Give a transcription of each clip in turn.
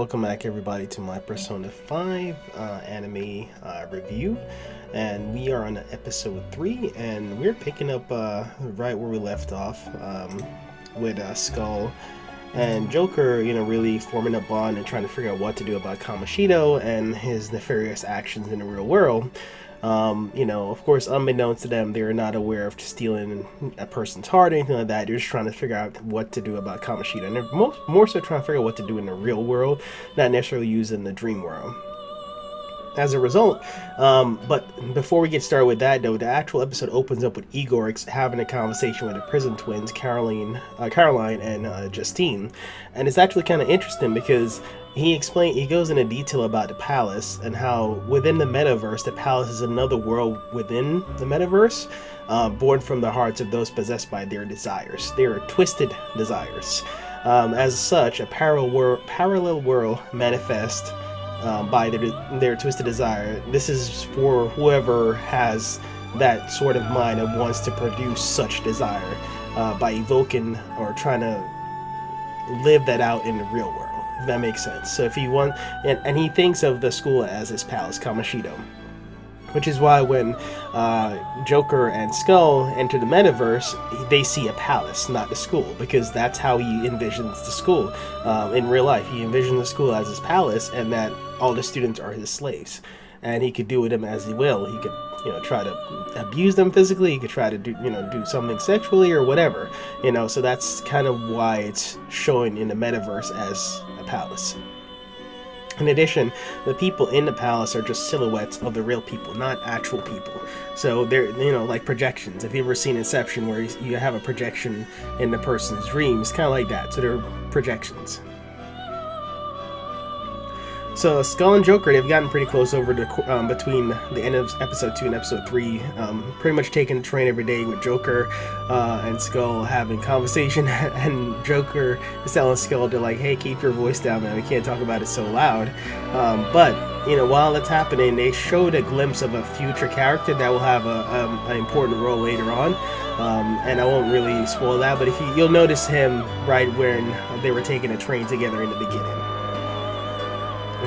welcome back everybody to my Persona 5 anime review, and we are on episode 3, and we're picking up right where we left off with Skull and Joker, really forming a bond and trying to figure out what to do about Kamoshida and his nefarious actions in the real world. Of course, unbeknownst to them, they're not aware of stealing a person's heart or anything like that. They're just trying to figure out what to do about Kamoshida, and they're more so trying to figure out what to do in the real world, not necessarily using the dream world. As a result, but before we get started with that, though, the actual episode opens up with Igor having a conversation with the prison twins, Caroline and Justine, and it's actually kind of interesting because he goes into detail about the palace and how within the metaverse, the palace is another world within the metaverse, born from the hearts of those possessed by their desires. They are twisted desires. As such, a parallel world manifest by their twisted desire. This is for whoever has that sort of mind and wants to produce such desire by evoking or trying to live that out in the real world, if that makes sense. So if he wants, and he thinks of the school as his palace, Kamoshida, which is why when Joker and Skull enter the metaverse, they see a palace, not the school, because that's how he envisions the school in real life. He envisions the school as his palace, and that all the students are his slaves, and he could do with them as he will. He could, try to abuse them physically. He could try to do something sexually or whatever. So that's kind of why it's showing in the metaverse as a palace. In addition, the people in the palace are just silhouettes of the real people, not actual people. So they're, like projections. Have you ever seen Inception, where you have a projection in the person's dreams? Kind of like that. So they're projections. So Skull and Joker, they've gotten pretty close over between the end of episode 2 and episode 3. Pretty much taking the train every day with Joker and Skull having conversation, and Joker is telling Skull to hey, keep your voice down, man. We can't talk about it so loud. But while that's happening, they showed a glimpse of a future character that will have an important role later on. And I won't really spoil that, but you'll notice him right when they were taking a train together in the beginning.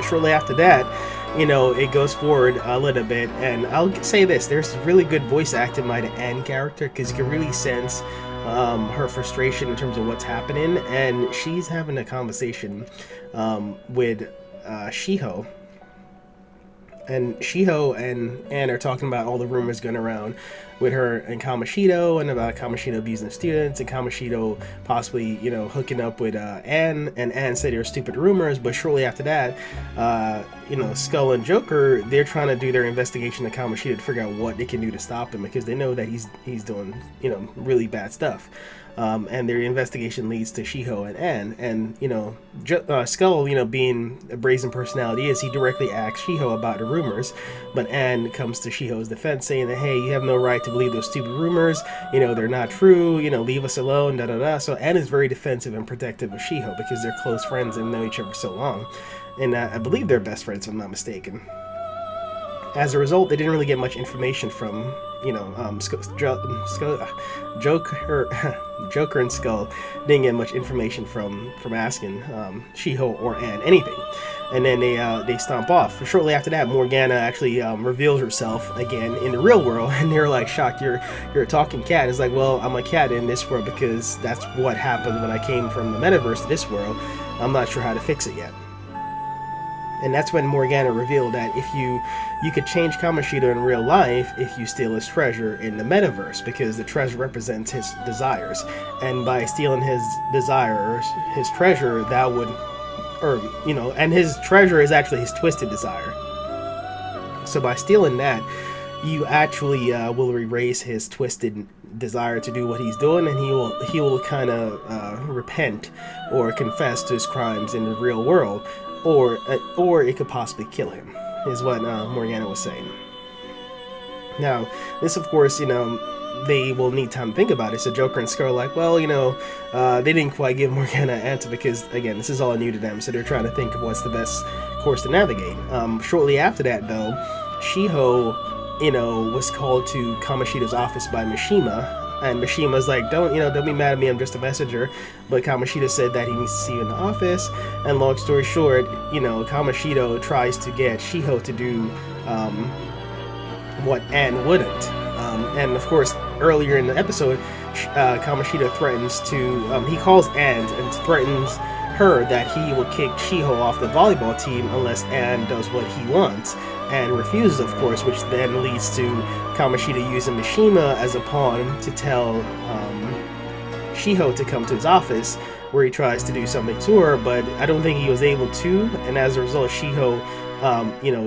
Shortly after that, it goes forward a little bit, and I'll say this: there's really good voice acting by the Anne character, because you can really sense her frustration in terms of what's happening, and she's having a conversation with Shiho. And Shiho and Anne are talking about all the rumors going around with her and Kamoshida, and about Kamoshida abusing students, and Kamoshida possibly, hooking up with Anne, and Anne said they were stupid rumors. But shortly after that, Skull and Joker, they're trying to do their investigation of Kamoshida to figure out what they can do to stop him, because they know that he's doing, really bad stuff. And their investigation leads to Shiho and Anne, and Skull, being a brazen personality he directly asks Shiho about the rumors, but Anne comes to Shiho's defense, saying that, hey, you have no right to believe those stupid rumors, they're not true, leave us alone, da da da. So Anne is very defensive and protective of Shiho, because they're close friends and know each other for so long, and I believe they're best friends, if I'm not mistaken. As a result, they didn't really get much information from, Joker and Skull didn't get much information from asking Shiho or Anne anything. And then they stomp off. Shortly after that, Morgana actually reveals herself again in the real world, and they're like shocked. You're a talking cat. It's like, well, I'm a cat in this world because that's what happened when I came from the metaverse to this world. I'm not sure how to fix it yet. And that's when Morgana revealed that if you could change Kamoshida in real life if you steal his treasure in the metaverse, because the treasure represents his desires, and by stealing his desires, his treasure, that would, and his treasure is actually his twisted desire. So by stealing that, you actually will erase his twisted desire to do what he's doing, and he will kind of repent or confess to his crimes in the real world. Or it could possibly kill him, is what Morgana was saying. Now, this, of course, they will need time to think about it. So Joker and Skull are like, well, they didn't quite give Morgana an answer, because, again, this is all new to them, so they're trying to think of what's the best course to navigate. Shortly after that, though, Shiho, was called to Kamoshida's office by Mishima, And Mishima's like, don't be mad at me, I'm just a messenger. But Kamoshida said that he needs to see you in the office. And long story short, Kamoshida tries to get Shiho to do what Anne wouldn't. And of course, earlier in the episode, Kamoshida threatens to, he calls Anne and threatens her that he will kick Shiho off the volleyball team unless Anne does what he wants. And refuses, of course, which then leads to Kamoshida using Mishima as a pawn to tell Shiho to come to his office, where he tries to do something to her, but I don't think he was able to, and as a result, Shiho,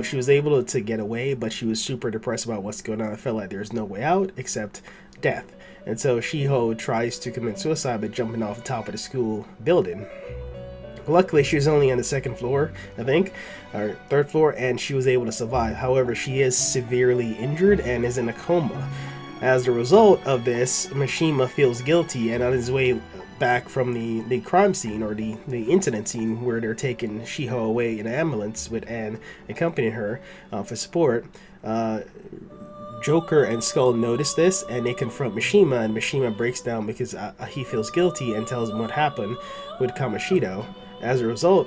she was able to get away, but she was super depressed about what's going on. I felt like there's no way out except death. And so Shiho tries to commit suicide by jumping off the top of the school building. Luckily, she was only on the second floor, I think, or third floor, and she was able to survive. However, she is severely injured and is in a coma. As a result of this, Mishima feels guilty, and on his way back from the crime scene, or the incident scene where they're taking Shiho away in an ambulance with Anne accompanying her for support, Joker and Skull notice this, and they confront Mishima, and Mishima breaks down because he feels guilty and tells them what happened with Kamoshida. As a result,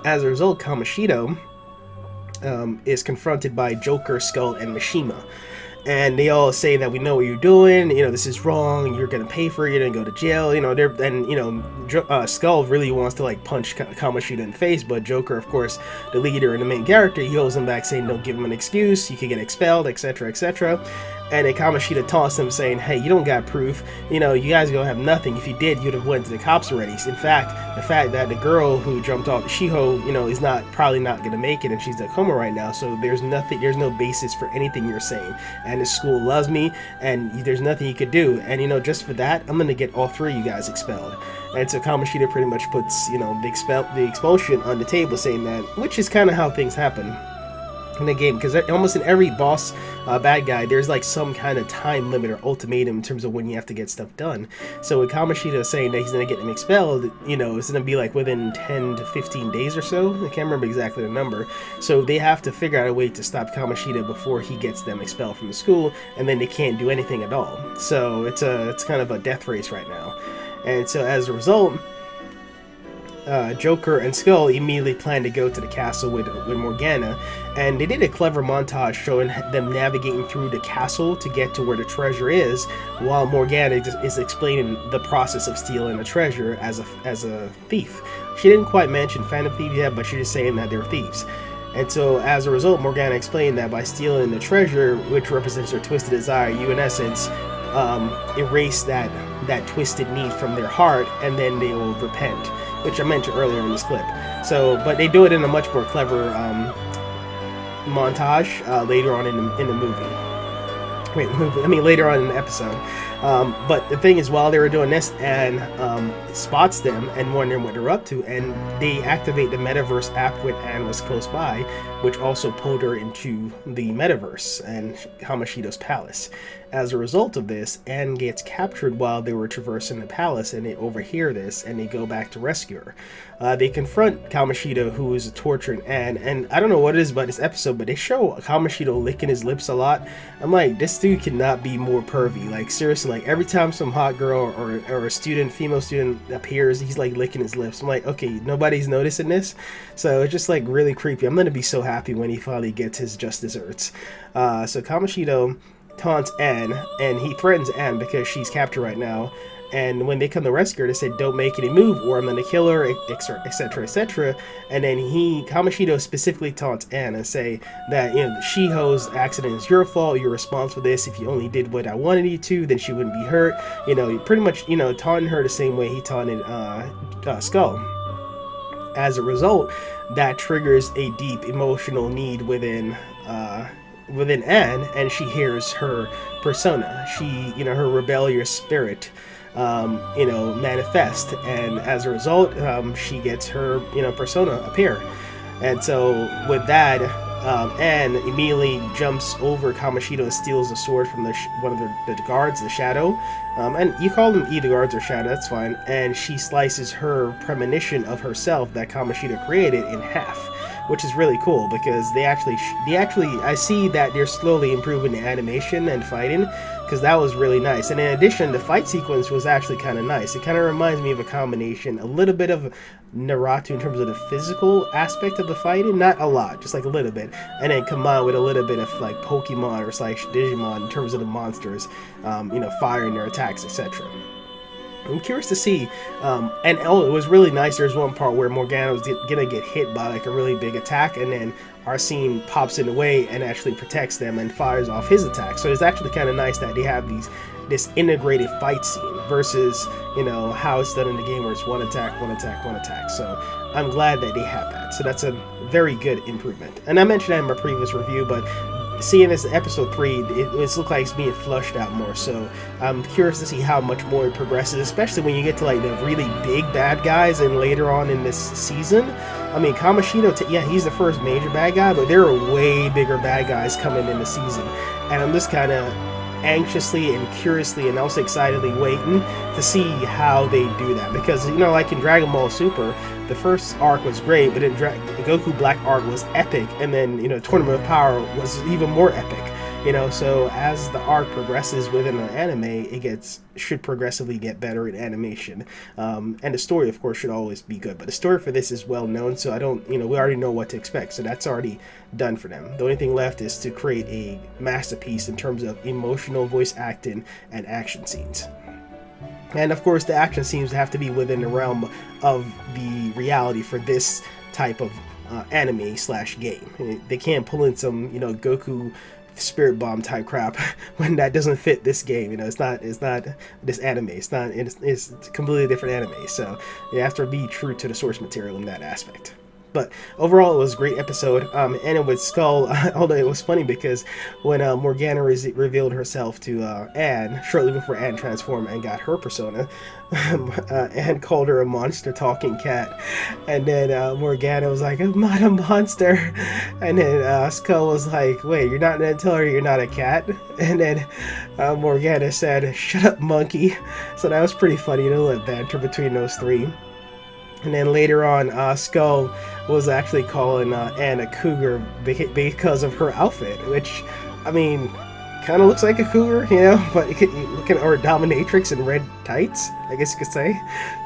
Kamoshida is confronted by Joker, Skull, and Mishima. And they all say that we know what you're doing, this is wrong, you're gonna pay for it, you're gonna go to jail, Skull really wants to like punch Kamoshida in the face, but Joker, of course, the leader and the main character, he holds him back saying don't give him an excuse, you can get expelled, etc, etc. And then Kamoshida taunts him saying, hey, you don't got proof, you guys gonna have nothing. If you did, you'd have went to the cops already. In fact, the fact that the girl who jumped off Shiho, is probably not gonna make it, and she's in a coma right now, so there's no basis for anything you're saying. And the school loves me, and there's nothing you could do, and just for that, I'm gonna get all three of you guys expelled. And so Kamoshida pretty much puts, the expulsion on the table, saying that, which is kind of how things happen in the game, because almost in every boss bad guy, there's like some kind of time limit or ultimatum in terms of when you have to get stuff done. So with Kamoshida saying that he's gonna get them expelled, it's gonna be like within 10 to 15 days or so. I can't remember exactly the number. So they have to figure out a way to stop Kamoshida before he gets them expelled from the school, and then they can't do anything at all. So it's kind of a death race right now. And so as a result, Joker and Skull immediately plan to go to the castle with Morgana, and they did a clever montage showing them navigating through the castle to get to where the treasure is, while Morgana is explaining the process of stealing a treasure as a thief. She didn't quite mention Phantom Thief yet, but she's just saying that they're thieves. And so as a result, Morgana explained that by stealing the treasure, which represents her twisted desire, you in essence erase that twisted need from their heart, and then they will repent, which I mentioned earlier in this clip. So, but they do it in a much more clever montage later on in the movie. Later on in the episode. But the thing is, while they were doing this, Anne spots them and wondering what they're up to, and they activate the metaverse app when Anne was close by, which also pulled her into the metaverse and Kamoshida's palace. As a result of this, Anne gets captured while they were traversing the palace, and they overhear this, and they go back to rescue her. They confront Kamoshida, who is torturing Anne, and I don't know what it is about this episode, but they show Kamoshida licking his lips a lot. I'm like, this dude cannot be more pervy. Like, seriously, like, every time some hot girl or a female student appears, he's like licking his lips. I'm like, okay, nobody's noticing this? So it's just like really creepy. I'm gonna be so happy when he finally gets his just desserts. So Kamoshida taunts Anne, and he threatens Anne because she's captured right now, and when they come to rescue her, they say, don't make any move or I'm gonna kill her, etc, etc. And then Kamoshida specifically taunts Anne and say that, Shiho's accident is your fault, you're responsible for this. If you only did what I wanted you to, then she wouldn't be hurt. Pretty much, taunting her the same way he taunted Skull. As a result, that triggers a deep emotional need within Anne, and she hears her persona. Her rebellious spirit, manifest, and as a result, she gets her, persona appear. And so with that, Anne immediately jumps over Kamoshida and steals a sword from one of the guards, the Shadow. And you call them either guards or Shadow, that's fine. And she slices her premonition of herself that Kamoshida created in half. which is really cool because they actually I see that they're slowly improving the animation and fighting, because that was really nice. And in addition, the fight sequence was actually kind of nice. It kind of reminds me of a combination, a little bit of Naruto in terms of the physical aspect of the fighting, not a lot, just like a little bit, and then combined with a little bit of like Pokemon or slash Digimon in terms of the monsters, you know, firing their attacks, etc. I'm curious to see, and oh, it was really nice. There's one part where Morgana was gonna get hit by like a really big attack, and then Arsene pops in the way and actually protects them and fires off his attack. So it's actually kind of nice that they have this integrated fight scene versus, you know, how it's done in the game where it's one attack, one attack, one attack. So I'm glad that they have that. So that's a very good improvement. And I mentioned that in my previous review, but seeing this episode 3, it looks like it's being flushed out more, so I'm curious to see how much more it progresses, especially when you get to like the really big bad guys and later on in this season. I mean, Kamoshida, yeah, he's the first major bad guy, but there are way bigger bad guys coming in the season, and I'm just kind of anxiously and curiously and also excitedly waiting to see how they do that, because, you know, like in Dragon Ball Super, the first arc was great, but then Goku Black arc was epic, and then, you know, Tournament of Power was even more epic, you know. So as the arc progresses within an anime, it should progressively get better in animation, and the story, of course, should always be good, but the story for this is well known, so I don't, you know, we already know what to expect, so that's already done for them. The only thing left is to create a masterpiece in terms of emotional voice acting and action scenes. And of course, the action scenes have to be within the realm of the reality for this type of anime slash game. They can't pull in some, you know, Goku Spirit Bomb type crap when that doesn't fit this game. You know, it's not this anime. It's a completely different anime. So you have to be true to the source material in that aspect. But overall, it was a great episode, and with Skull, although it was funny because when Morgana revealed herself to Anne, shortly before Anne transformed and got her persona, Anne called her a monster talking cat, and then Morgana was like, "I'm not a monster," and then Skull was like, "Wait, you're not gonna tell her you're not a cat?" And then Morgana said, "Shut up, monkey." So that was pretty funny, a little banter between those three. And then later on, Skull was actually calling Anne a cougar because of her outfit, which, I mean, kind of looks like a cougar, you know, but looking, or a dominatrix in red tights, I guess you could say.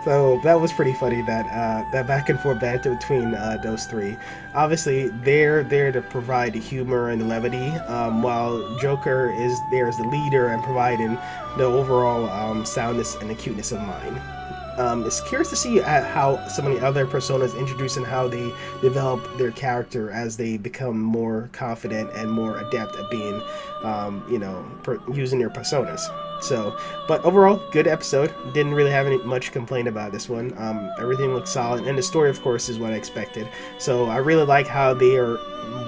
So that was pretty funny, that that back and forth banter between those three. Obviously, they're there to provide the humor and the levity, while Joker is there as the leader and providing the overall soundness and the cuteness of mind. It's curious to see how some of the other personas introduce and how they develop their character as they become more confident and more adept at being, you know, using their personas. So, but overall, good episode. Didn't really have much complaint about this one. Everything looks solid, and the story, of course, is what I expected. So I really like how they are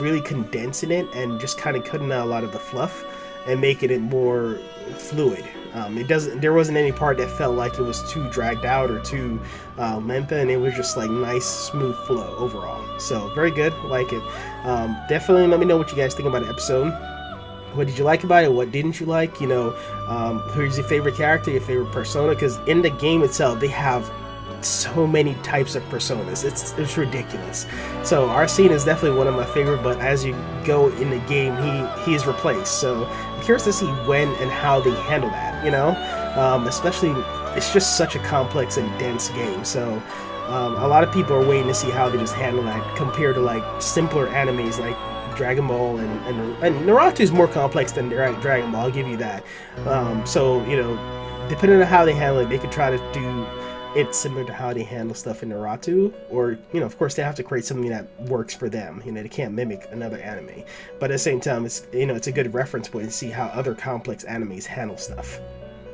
really condensing it and just kind of cutting out a lot of the fluff and making it more fluid. There wasn't any part that felt like it was too dragged out or too lengthy, and it was just like nice, smooth flow overall. So very good, like it. Definitely let me know what you guys think about the episode. What did you like about it? What didn't you like? You know, who's your favorite character, your favorite persona? Because in the game itself, they have so many types of personas. It's ridiculous. So Arsene is definitely one of my favorite, but as you go in the game, he is replaced. So I'm curious to see when and how they handle that, you know, especially it's just such a complex and dense game. So a lot of people are waiting to see how they just handle that compared to like simpler animes like Dragon Ball and Naruto is more complex than Dragon Ball, I'll give you that. So, you know, depending on how they handle it, they could try to do it's similar to how they handle stuff in Naruto, or, you know, of course they have to create something that works for them. You know, they can't mimic another anime, but at the same time, it's, you know, it's a good reference point to see how other complex animes handle stuff.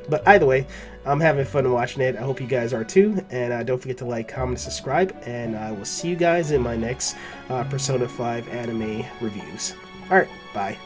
But either way, I'm having fun watching it. I hope you guys are too, and don't forget to like, comment, subscribe, and I will see you guys in my next Persona 5 anime reviews. Alright, bye.